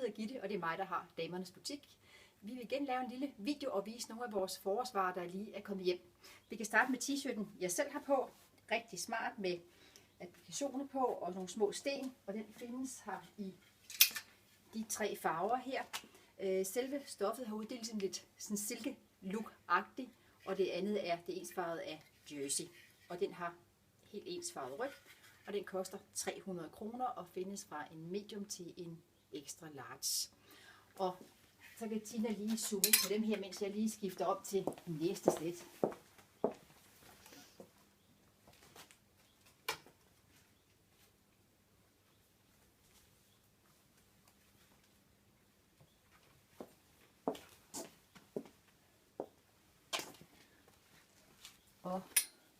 hedder Gitte, og det er mig, der har Damernes Butik. Vi vil igen lave en lille video og vise nogle af vores forårsvarer, der lige er kommet hjem. Vi kan starte med t-shirten, jeg selv har på. Rigtig smart med applikationer på og nogle små sten, og den findes her i de 3 farver her. Selve stoffet har uddelt sådan lidt sådan silke look-agtigt, og det andet er det ensfarvede af jersey. Og den har helt ensfarvet ryg, og den koster 300 kroner og findes fra en medium til en extra large. Og så kan Tina lige zoome ind på dem her, mens jeg lige skifter om til næste sæt. Og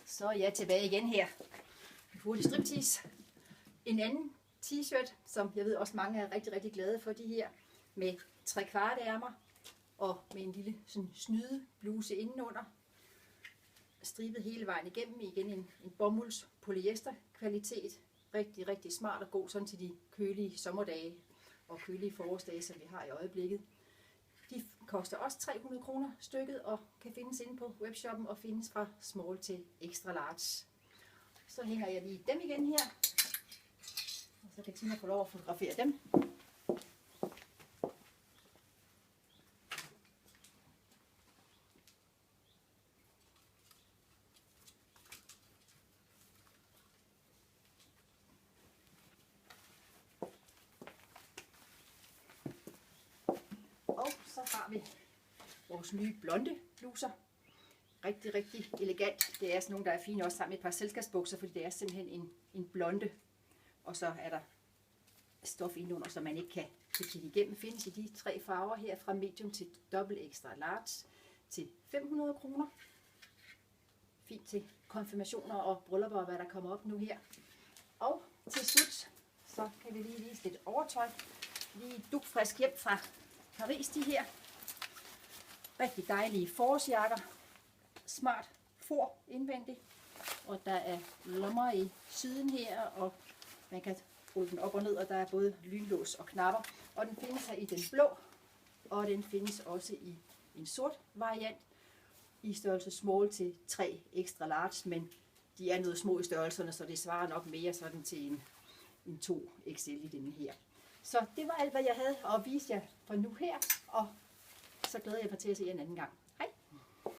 så er jeg tilbage igen her. Hurtig striptease. En anden t-shirt, som jeg ved også mange er rigtig, rigtig glade for, de her med 3/4 ærmer og med en lille sådan snyde bluse indenunder. Stribet hele vejen igennem, igen en bomulds polyester kvalitet. Rigtig, rigtig smart og god sådan til de kølige sommerdage og kølige forårsdage, som vi har i øjeblikket. De koster også 300 kroner stykket og kan findes inde på webshoppen og findes fra small til extra large. Så hænger jeg lige dem igen her, og så kan Tina få lov at fotografere dem. Og så har vi vores nye blonde bluser. Rigtig, rigtig elegant. Det er sådan nogle, der er fine også sammen med et par selskabsbukser, fordi det er simpelthen en blonde. Og så er der stof indenunder, så man ikke kan kigge igennem. Findes i de 3 farver her, fra medium til double extra large til 500 kroner. Fint til konfirmationer og bryllupper og hvad der kommer op nu her. Og til slut, så kan vi lige vise lidt overtøj. Lige dugfrisk hjem fra Paris, de her. Rigtig dejlige forårsjakker. Smart for indvendigt. Og der er lommer i siden her, og man kan rulle den op og ned, og der er både lynlås og knapper. Og den findes her i den blå, og den findes også i en sort variant. I størrelse small til 3 extra large, men de er noget små i størrelserne, så det svarer nok mere sådan til en 2 XL i denne her. Så det var alt, hvad jeg havde at vise jer for nu her, og så glæder jeg mig til at se jer en anden gang.